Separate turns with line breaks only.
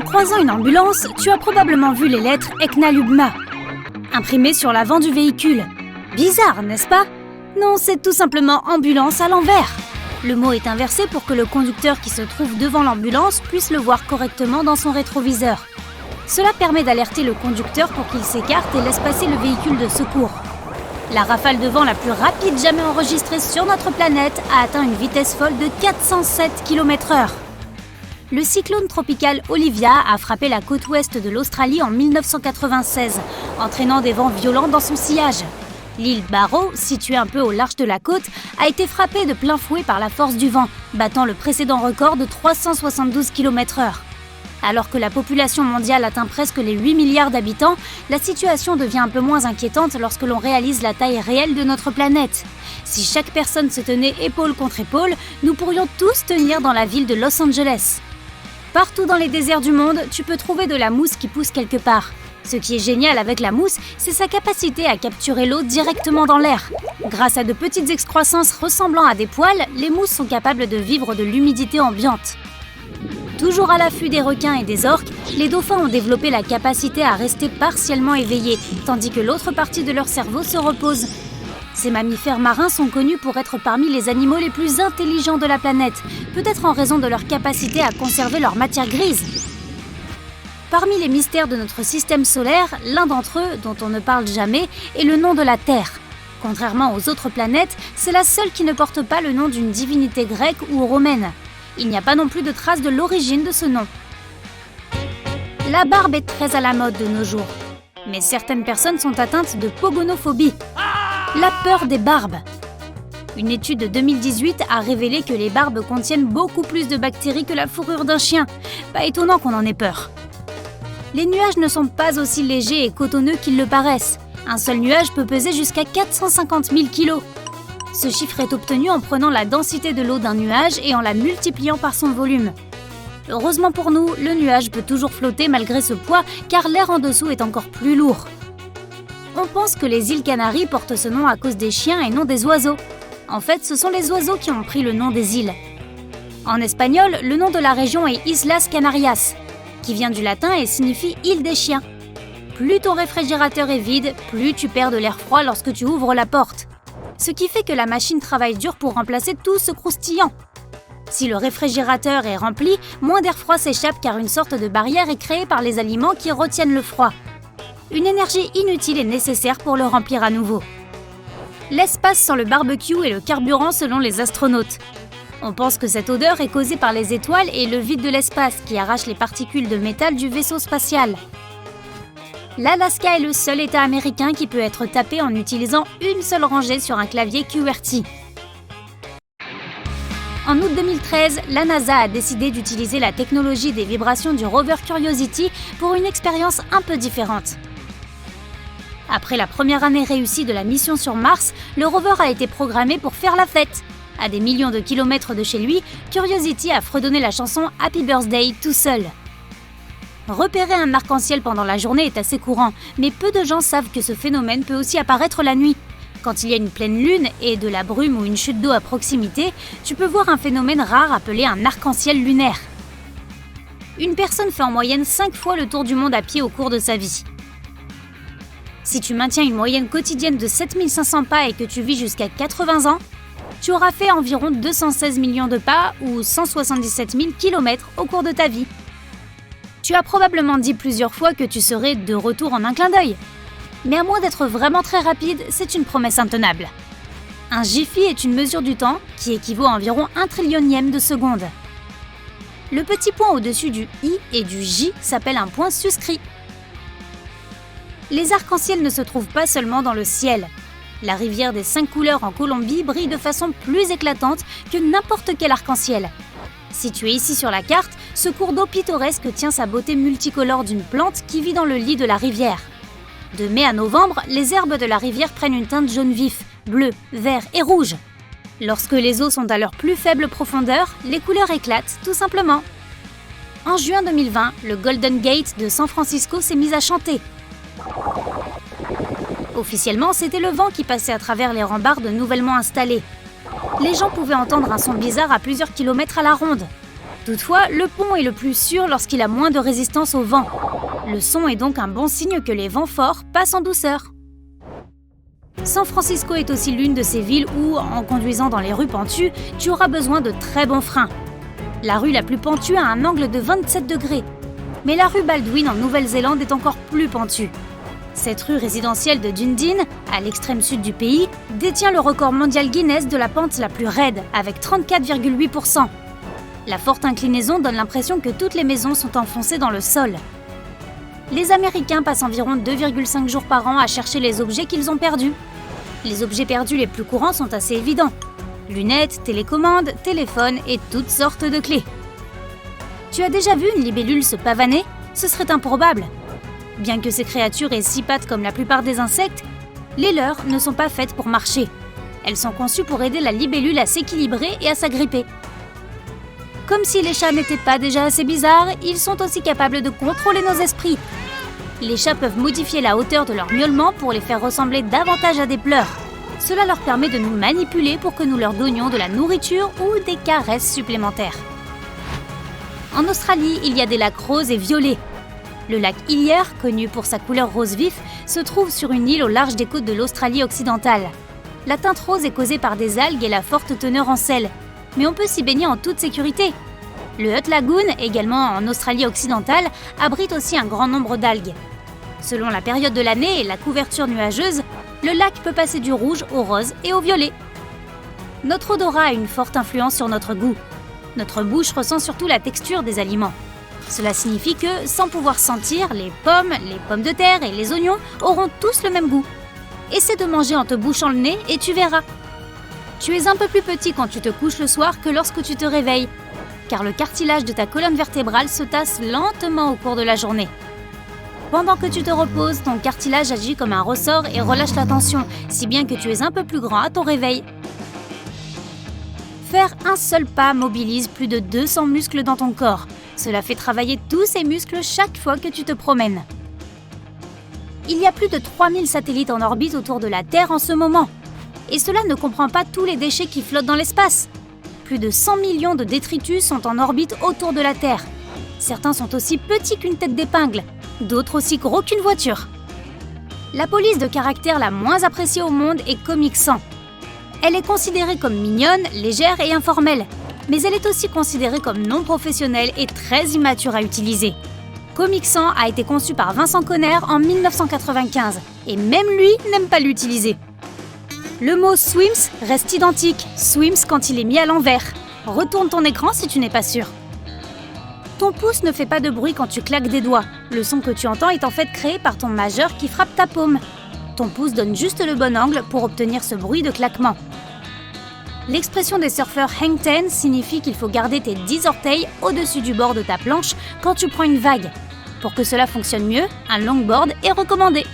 croisant une ambulance, tu as probablement vu les lettres Eknalugma imprimées sur l'avant du véhicule. Bizarre, n'est-ce pas? Non, c'est tout simplement ambulance à l'envers. Le mot est inversé pour que le conducteur qui se trouve devant l'ambulance puisse le voir correctement dans son rétroviseur. Cela permet d'alerter le conducteur pour qu'il s'écarte et laisse passer le véhicule de secours. La rafale de vent la plus rapide jamais enregistrée sur notre planète a atteint une vitesse folle de 407 km/h. Le cyclone tropical Olivia a frappé la côte ouest de l'Australie en 1996, entraînant des vents violents dans son sillage. L'île Barrow, située un peu au large de la côte, a été frappée de plein fouet par la force du vent, battant le précédent record de 372 km/h. Alors que la population mondiale atteint presque les 8 milliards d'habitants, la situation devient un peu moins inquiétante lorsque l'on réalise la taille réelle de notre planète. Si chaque personne se tenait épaule contre épaule, nous pourrions tous tenir dans la ville de Los Angeles. Partout dans les déserts du monde, tu peux trouver de la mousse qui pousse quelque part. Ce qui est génial avec la mousse, c'est sa capacité à capturer l'eau directement dans l'air. Grâce à de petites excroissances ressemblant à des poils, les mousses sont capables de vivre de l'humidité ambiante. Toujours à l'affût des requins et des orques, les dauphins ont développé la capacité à rester partiellement éveillés, tandis que l'autre partie de leur cerveau se repose. Ces mammifères marins sont connus pour être parmi les animaux les plus intelligents de la planète, peut-être en raison de leur capacité à conserver leur matière grise. Parmi les mystères de notre système solaire, l'un d'entre eux, dont on ne parle jamais, est le nom de la Terre. Contrairement aux autres planètes, c'est la seule qui ne porte pas le nom d'une divinité grecque ou romaine. Il n'y a pas non plus de traces de l'origine de ce nom. La barbe est très à la mode de nos jours, mais certaines personnes sont atteintes de pogonophobie, la peur des barbes. Une étude de 2018 a révélé que les barbes contiennent beaucoup plus de bactéries que la fourrure d'un chien. Pas étonnant qu'on en ait peur. Les nuages ne sont pas aussi légers et cotonneux qu'ils le paraissent. Un seul nuage peut peser jusqu'à 450 000 kg. Ce chiffre est obtenu en prenant la densité de l'eau d'un nuage et en la multipliant par son volume. Heureusement pour nous, le nuage peut toujours flotter malgré ce poids car l'air en dessous est encore plus lourd. On pense que les îles Canaries portent ce nom à cause des chiens et non des oiseaux. En fait, ce sont les oiseaux qui ont pris le nom des îles. En espagnol, le nom de la région est Islas Canarias, qui vient du latin et signifie « île des chiens ». Plus ton réfrigérateur est vide, plus tu perds de l'air froid lorsque tu ouvres la porte. Ce qui fait que la machine travaille dur pour remplacer tout ce croustillant. Si le réfrigérateur est rempli, moins d'air froid s'échappe car une sorte de barrière est créée par les aliments qui retiennent le froid. Une énergie inutile est nécessaire pour le remplir à nouveau. L'espace sans le barbecue est le carburant selon les astronautes. On pense que cette odeur est causée par les étoiles et le vide de l'espace qui arrache les particules de métal du vaisseau spatial. L'Alaska est le seul État américain qui peut être tapé en utilisant une seule rangée sur un clavier QWERTY. En août 2013, la NASA a décidé d'utiliser la technologie des vibrations du rover Curiosity pour une expérience un peu différente. Après la première année réussie de la mission sur Mars, le rover a été programmé pour faire la fête. À des millions de kilomètres de chez lui, Curiosity a fredonné la chanson Happy Birthday tout seul. Repérer un arc-en-ciel pendant la journée est assez courant, mais peu de gens savent que ce phénomène peut aussi apparaître la nuit. Quand il y a une pleine lune et de la brume ou une chute d'eau à proximité, tu peux voir un phénomène rare appelé un arc-en-ciel lunaire. Une personne fait en moyenne 5 fois le tour du monde à pied au cours de sa vie. Si tu maintiens une moyenne quotidienne de 7500 pas et que tu vis jusqu'à 80 ans, tu auras fait environ 216 millions de pas ou 177 000 km au cours de ta vie. Tu as probablement dit plusieurs fois que tu serais de retour en un clin d'œil. Mais à moins d'être vraiment très rapide, c'est une promesse intenable. Un jiffy est une mesure du temps qui équivaut à environ 1 trillionième de seconde. Le petit point au-dessus du I et du J s'appelle un point suscrit. Les arcs-en-ciel ne se trouvent pas seulement dans le ciel. La rivière des 5 couleurs en Colombie brille de façon plus éclatante que n'importe quel arc-en-ciel. Situé ici sur la carte, ce cours d'eau pittoresque tient sa beauté multicolore d'une plante qui vit dans le lit de la rivière. De mai à novembre, les herbes de la rivière prennent une teinte jaune vif, bleu, vert et rouge. Lorsque les eaux sont à leur plus faible profondeur, les couleurs éclatent tout simplement. En juin 2020, le Golden Gate de San Francisco s'est mis à chanter. Officiellement, c'était le vent qui passait à travers les rambardes nouvellement installés. Les gens pouvaient entendre un son bizarre à plusieurs kilomètres à la ronde. Toutefois, le pont est le plus sûr lorsqu'il a moins de résistance au vent. Le son est donc un bon signe que les vents forts passent en douceur. San Francisco est aussi l'une de ces villes où, en conduisant dans les rues pentues, tu auras besoin de très bons freins. La rue la plus pentue a un angle de 27 degrés. Mais la rue Baldwin en Nouvelle-Zélande est encore plus pentue. Cette rue résidentielle de Dunedin, à l'extrême sud du pays, détient le record mondial Guinness de la pente la plus raide, avec 34,8%. La forte inclinaison donne l'impression que toutes les maisons sont enfoncées dans le sol. Les Américains passent environ 2,5 jours par an à chercher les objets qu'ils ont perdus. Les objets perdus les plus courants sont assez évidents. Lunettes, télécommandes, téléphones et toutes sortes de clés. Tu as déjà vu une libellule se pavaner ? Ce serait improbable. Bien que ces créatures aient 6 pattes comme la plupart des insectes, les leurs ne sont pas faites pour marcher. Elles sont conçues pour aider la libellule à s'équilibrer et à s'agripper. Comme si les chats n'étaient pas déjà assez bizarres, ils sont aussi capables de contrôler nos esprits. Les chats peuvent modifier la hauteur de leurs miaulements pour les faire ressembler davantage à des pleurs. Cela leur permet de nous manipuler pour que nous leur donnions de la nourriture ou des caresses supplémentaires. En Australie, il y a des lacs roses et violets. Le lac Hillier, connu pour sa couleur rose vif, se trouve sur une île au large des côtes de l'Australie occidentale. La teinte rose est causée par des algues et la forte teneur en sel, mais on peut s'y baigner en toute sécurité. Le Hutt Lagoon, également en Australie occidentale, abrite aussi un grand nombre d'algues. Selon la période de l'année et la couverture nuageuse, le lac peut passer du rouge au rose et au violet. Notre odorat a une forte influence sur notre goût. Notre bouche ressent surtout la texture des aliments. Cela signifie que, sans pouvoir sentir, les pommes de terre et les oignons auront tous le même goût. Essaie de manger en te bouchant le nez et tu verras. Tu es un peu plus petit quand tu te couches le soir que lorsque tu te réveilles, car le cartilage de ta colonne vertébrale se tasse lentement au cours de la journée. Pendant que tu te reposes, ton cartilage agit comme un ressort et relâche la tension, si bien que tu es un peu plus grand à ton réveil. Faire un seul pas mobilise plus de 200 muscles dans ton corps. Cela fait travailler tous ces muscles chaque fois que tu te promènes. Il y a plus de 3000 satellites en orbite autour de la Terre en ce moment. Et cela ne comprend pas tous les déchets qui flottent dans l'espace. Plus de 100 millions de détritus sont en orbite autour de la Terre. Certains sont aussi petits qu'une tête d'épingle, d'autres aussi gros qu'une voiture. La police de caractère la moins appréciée au monde est Comic Sans. Elle est considérée comme mignonne, légère et informelle, mais elle est aussi considérée comme non professionnelle et très immature à utiliser. Comic Sans a été conçu par Vincent Conner en 1995, et même lui n'aime pas l'utiliser. Le mot Swims reste identique, Swims quand il est mis à l'envers. Retourne ton écran si tu n'es pas sûr. Ton pouce ne fait pas de bruit quand tu claques des doigts. Le son que tu entends est en fait créé par ton majeur qui frappe ta paume. Ton pouce donne juste le bon angle pour obtenir ce bruit de claquement. L'expression des surfeurs hang ten signifie qu'il faut garder tes 10 orteils au-dessus du bord de ta planche quand tu prends une vague. Pour que cela fonctionne mieux, un longboard est recommandé.